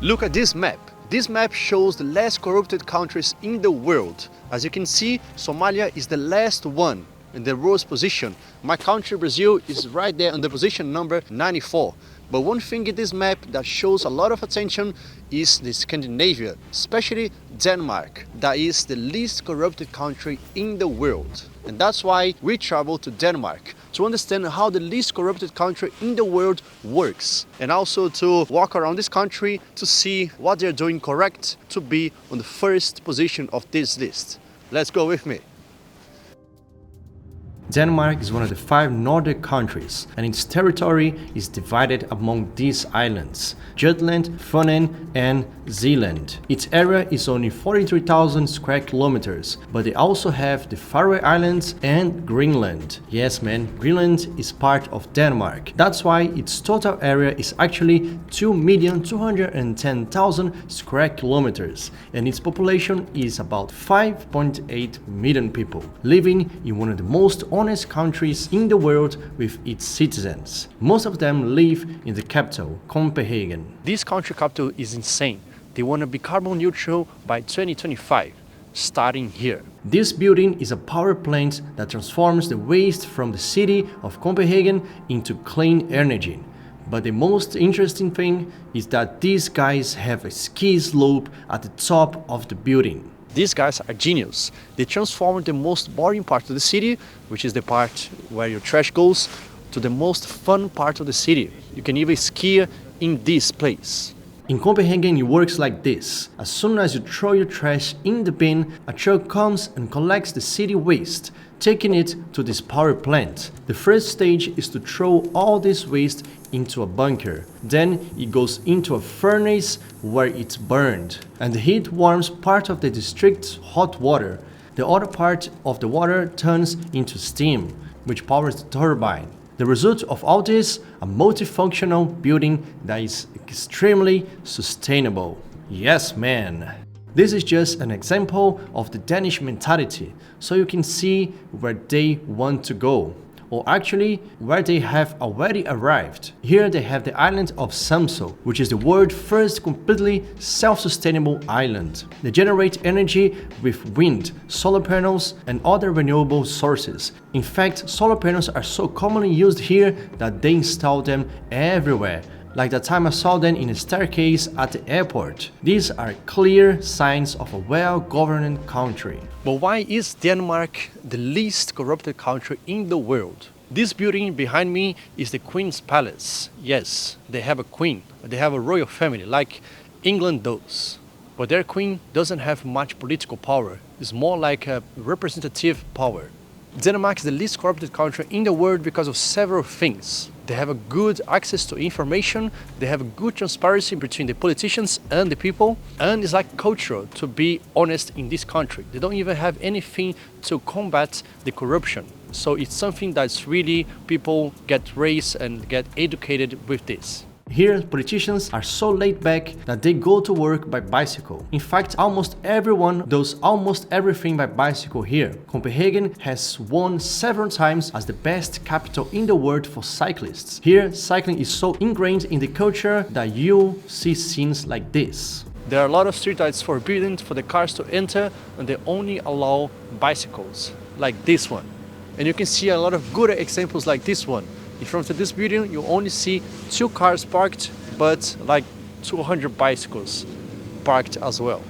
Look at this map. This map shows the less corrupted countries in the world. As you can see, Somalia is the last one in the worst position. My country, Brazil, is right there on the position number 94. But one thing in this map that shows a lot of attention is the Scandinavia, especially Denmark, that is the least corrupted country in the world. And that's why we travel to Denmark, to understand how the least corrupted country in the world works, and also to walk around this country to see what they're doing correct to be on the first position of this list. Let's go with me. Denmark is one of the 5 Nordic countries, and its territory is divided among these islands: Jutland, Funen and Zealand. Its area is only 43,000 square kilometers, but they also have the Faroe Islands and Greenland. Yes man, Greenland is part of Denmark. That's why its total area is actually 2,210,000 square kilometers, and its population is about 5.8 million people, living in one of the most honest countries in the world with its citizens. Most of them live in the capital, Copenhagen. This country capital is insane. They want to be carbon neutral by 2025, starting here. This building is a power plant that transforms the waste from the city of Copenhagen into clean energy. But the most interesting thing is that these guys have a ski slope at the top of the building. These guys are genius. They transform the most boring part of the city, which is the part where your trash goes, to the most fun part of the city. You can even ski in this place. In Copenhagen it works like this. As soon as you throw your trash in the bin, a truck comes and collects the city waste, taking it to this power plant. The first stage is to throw all this waste into a bunker. Then it goes into a furnace where it's burned, and the heat warms part of the district's hot water. The other part of the water turns into steam, which powers the turbine. The result of all this, a multifunctional building that is extremely sustainable. Yes man! This is just an example of the Danish mentality, so you can see where they want to go, or actually where they have already arrived. Here they have the island of Samsø, which is the world's first completely self-sustainable island. They generate energy with wind, solar panels and other renewable sources. In fact, solar panels are so commonly used here that they install them everywhere. Like the time I saw them in a staircase at the airport. These are clear signs of a well-governed country. But why is Denmark the least corrupted country in the world? This building behind me is the Queen's Palace. Yes, they have a queen. They have a royal family like England does. But their queen doesn't have much political power. It's more like a representative power. Denmark is the least corrupted country in the world because of several things. They have a good access to information, they have a good transparency between the politicians and the people, and it's like cultural to be honest in this country. They don't even have anything to combat the corruption. So it's something that's really, people get raised and get educated with this. Here, politicians are so laid back that they go to work by bicycle. In fact, almost everyone does almost everything by bicycle here. Copenhagen has won several times as the best capital in the world for cyclists. Here, cycling is so ingrained in the culture that you see scenes like this. There are a lot of streets that it's forbidden for the cars to enter, and they only allow bicycles, like this one. And you can see a lot of good examples like this one. In front of this building, you only see 2 cars parked, but like 200 bicycles parked as well.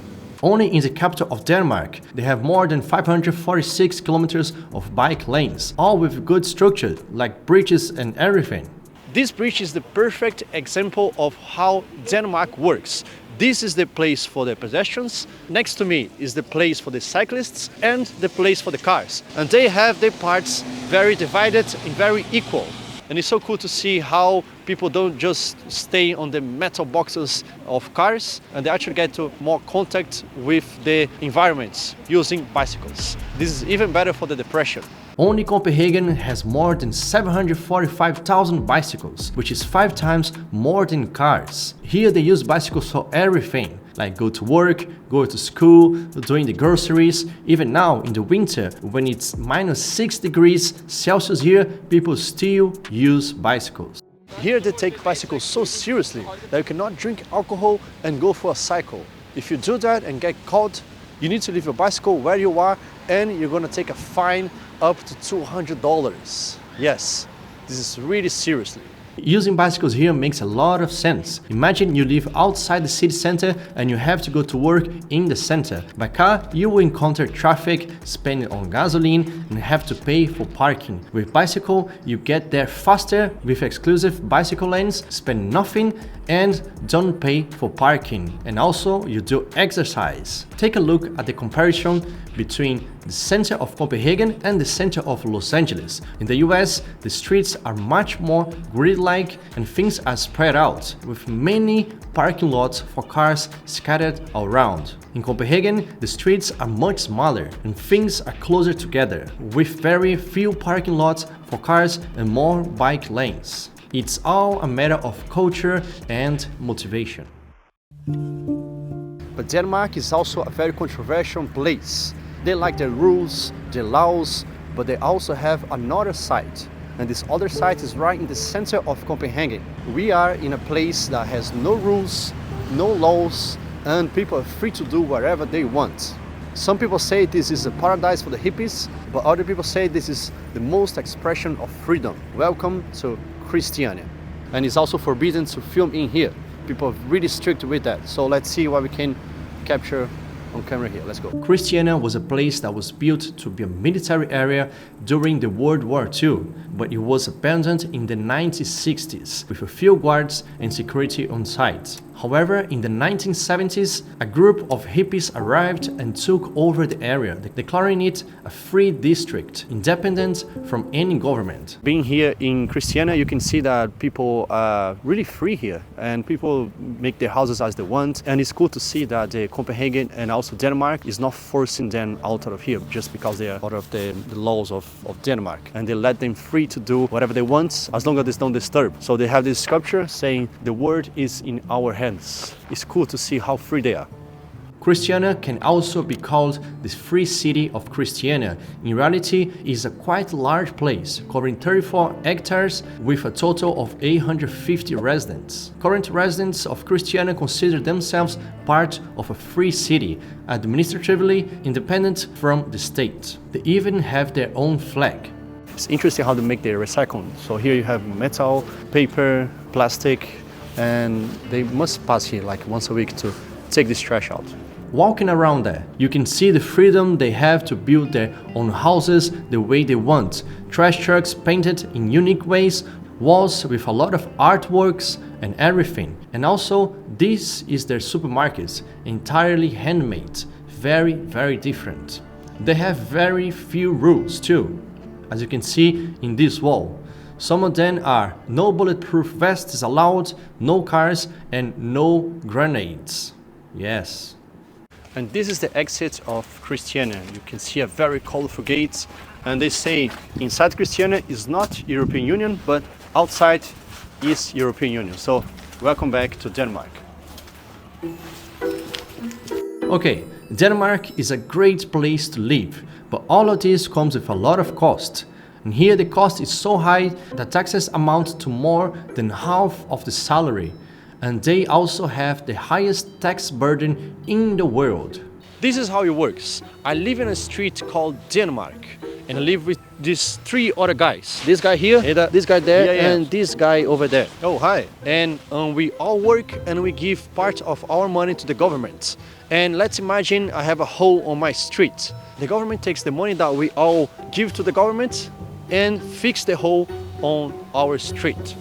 Only in the capital of Denmark, they have more than 546 kilometers of bike lanes, all with good structure, like bridges and everything. This bridge is the perfect example of how Denmark works. This is the place for the pedestrians. Next to me is the place for the cyclists and the place for the cars. And they have their parts very divided and very equal. And it's so cool to see how people don't just stay on the metal boxes of cars, and they actually get to more contact with the environments using bicycles. This is even better for the depression. Only Copenhagen has more than 745,000 bicycles, which is 5 times more than cars. Here they use bicycles for everything, like go to work, go to school, doing the groceries. Even now in the winter, when it's -6 degrees Celsius here, people still use bicycles. Here they take bicycles so seriously that you cannot drink alcohol and go for a cycle. If you do that and get caught, you need to leave your bicycle where you are and you're gonna take a fine up to $200. Yes, this is really seriously. Using bicycles here makes a lot of sense. Imagine you live outside the city center and you have to go to work in the center. By car, you will encounter traffic, spending on gasoline, and have to pay for parking. With bicycle, you get there faster with exclusive bicycle lanes, spend nothing, and don't pay for parking. And also, you do exercise. Take a look at the comparison between the center of Copenhagen and the center of Los Angeles. In the US, the streets are much more grid-like and things are spread out, with many parking lots for cars scattered around. In Copenhagen, the streets are much smaller and things are closer together, with very few parking lots for cars and more bike lanes. It's all a matter of culture and motivation. But Denmark is also a very controversial place. They like their rules, their laws, but they also have another side. And this other side is right in the center of Copenhagen. We are in a place that has no rules, no laws, and people are free to do whatever they want. Some people say this is a paradise for the hippies, but other people say this is the most expression of freedom. Welcome to Christiania. And it's also forbidden to film in here. People are really strict with that. So let's see what we can capture on camera here. Let's go. Christiania was a place that was built to be a military area during the World War II, but it was abandoned in the 1960s with a few guards and security on site. However, in the 1970s, a group of hippies arrived and took over the area, declaring it a free district, independent from any government. Being here in Christiania, you can see that people are really free here and people make their houses as they want. And it's cool to see that Copenhagen and also Denmark is not forcing them out of here just because they are out of the laws of Denmark. And they let them free to do whatever they want as long as they don't disturb. So they have this sculpture saying the world is in our hands. It's cool to see how free they are. Christiania can also be called the free city of Christiania. In reality, it is a quite large place, covering 34 hectares with a total of 850 residents. Current residents of Christiania consider themselves part of a free city, administratively independent from the state. They even have their own flag. It's interesting how they make their recycling. So here you have metal, paper, plastic, and they must pass here like once a week to take this trash out. Walking around there, you can see the freedom they have to build their own houses the way they want. Trash trucks painted in unique ways, walls with a lot of artworks and everything. And also, this is their supermarkets, entirely handmade, very, very different. They have very few rules too, as you can see in this wall. Some of them are no bulletproof vests allowed, no cars, and no grenades. Yes. And this is the exit of Christiania. You can see a very colorful gate. And they say inside Christiania is not European Union, but outside is European Union. So welcome back to Denmark. Okay, Denmark is a great place to live, but all of this comes with a lot of cost. And here the cost is so high that taxes amount to more than half of the salary. And they also have the highest tax burden in the world. This is how it works. I live in a street called Denmark and I live with these three other guys. This guy here, this guy there, and this guy over there. Oh, hi. And we all work and we give part of our money to the government. And let's imagine I have a hole on my street. The government takes the money that we all give to the government and fix the hole on our street.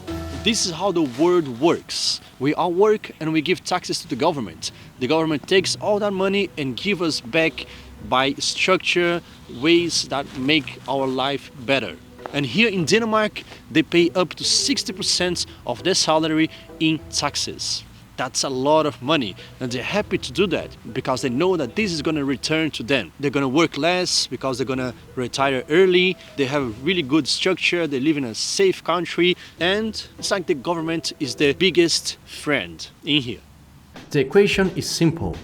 This is how the world works. We all work and we give taxes to the government. The government takes all that money and give us back by structure, ways that make our life better. And here in Denmark, they pay up to 60% of their salary in taxes. That's a lot of money, and they're happy to do that because they know that this is going to return to them. They're going to work less because they're going to retire early. They have a really good structure. They live in a safe country, and it's like the government is the biggest friend in here. The equation is simple.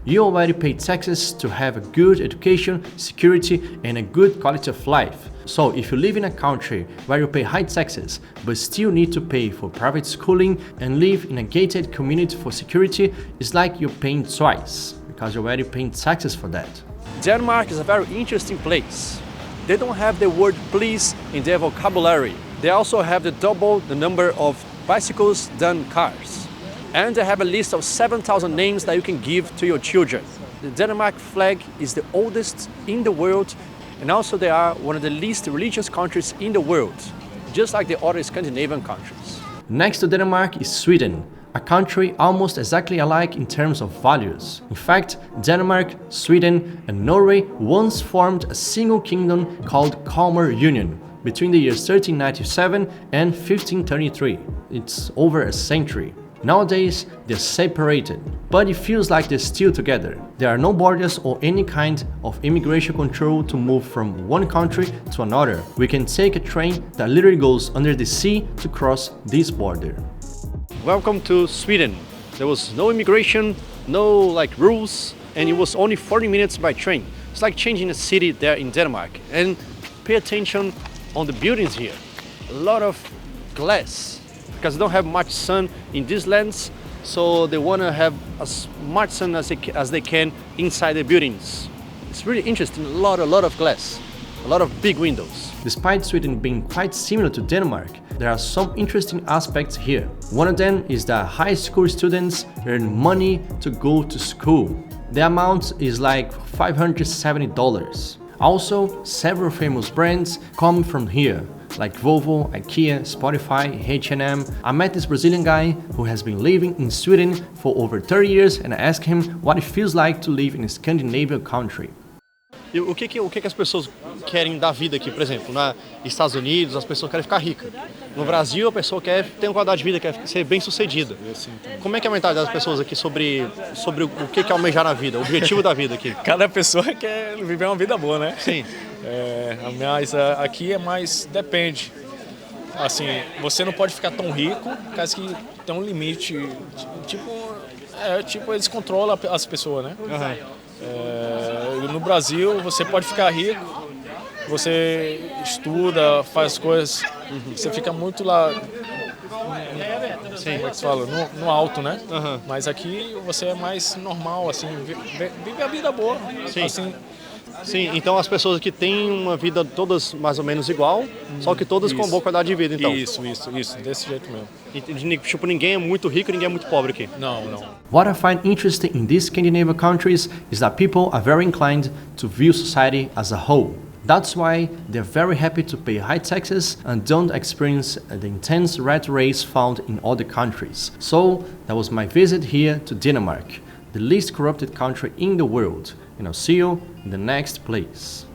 You already pay taxes to have a good education, security, and a good quality of life. So if you live in a country where you pay high taxes but still need to pay for private schooling and live in a gated community for security, it's like you're paying twice because you're already paying taxes for that. Denmark is a very interesting place. They don't have the word please in their vocabulary. They also have double the number of bicycles than cars. And they have a list of 7,000 names that you can give to your children. The Denmark flag is the oldest in the world, and also they are one of the least religious countries in the world, just like the other Scandinavian countries. Next to Denmark is Sweden, a country almost exactly alike in terms of values. In fact, Denmark, Sweden and Norway once formed a single kingdom called Kalmar Union between the years 1397 and 1533. It's over a century. Nowadays, they're separated, but it feels like they're still together. There are no borders or any kind of immigration control to move from one country to another. We can take a train that literally goes under the sea to cross this border. Welcome to Sweden. There was no immigration, no rules, and it was only 40 minutes by train. It's like changing a city there in Denmark. And pay attention on the buildings here. A lot of glass, because they don't have much sun in these lands, so they want to have as much sun as they can inside the buildings. It's really interesting, a lot of glass, a lot of big windows. Despite Sweden being quite similar to Denmark, there are some interesting aspects here. One of them is that high school students earn money to go to school. The amount is like $570. Also, several famous brands come from here, like Volvo, IKEA, Spotify, H&M. I met this Brazilian guy who has been living in Sweden for over 30 years and I asked him what it feels like to live in a Scandinavian country. E o que as pessoas querem da vida aqui? Por exemplo, nos Estados Unidos as pessoas querem ficar ricas. No Brasil a pessoa quer ter uma qualidade de vida, quer ser bem sucedida. Como é que é a mentalidade das pessoas aqui sobre o que é almejar na vida, o objetivo da vida aqui? Cada pessoa quer viver uma vida boa, né? Sim. Mas aqui é mais, depende. Assim, você não pode ficar tão rico, por causa que tem um limite. Tipo eles controlam as pessoas, né? Uhum. No Brasil você pode ficar rico, você estuda, faz coisas, você fica muito lá, como é que se fala? No alto, né? Uhum. Mas aqui você é mais normal, assim, vive a vida boa. Sim. Assim, Sim, então as pessoas aqui têm uma vida todas mais ou menos igual, só que todas com boa qualidade de vida, então. Isso, desse jeito mesmo. E, tipo, ninguém é muito rico, ninguém é muito pobre aqui. Não. What I find interesting in these Scandinavian countries is that people are very inclined to view society as a whole. That's why they're very happy to pay high taxes and don't experience the intense rat race found in other countries. So that was my visit here to Denmark, the least corrupted country in the world, and I'll see you in the next place.